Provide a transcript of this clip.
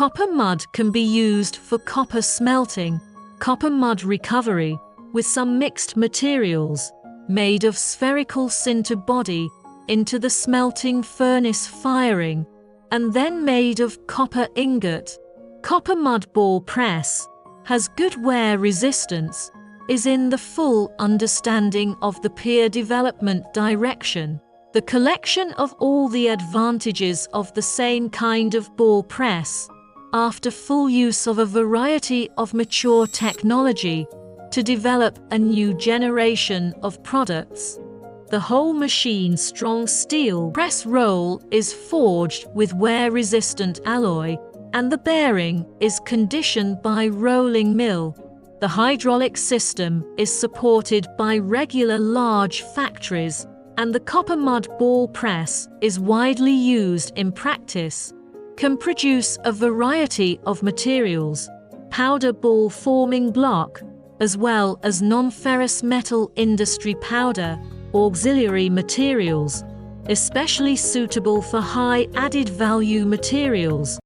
Copper mud can be used for copper smelting, copper mud recovery, with some mixed materials, made of spherical sinter body, into the smelting furnace firing, and then made of copper ingot. Copper mud ball press has good wear resistance, is in the full understanding of the peer development direction. The collection of all the advantages of the same kind of ball press, after full use of a variety of mature technology, to develop a new generation of products. The whole machine's strong steel press roll is forged with wear-resistant alloy, and the bearing is conditioned by rolling mill. The hydraulic system is supported by regular large factories, and the copper mud ball press is widely used in practice. Can produce a variety of materials, powder ball forming block, as well as non-ferrous metal industry powder, auxiliary materials, especially suitable for high added value materials.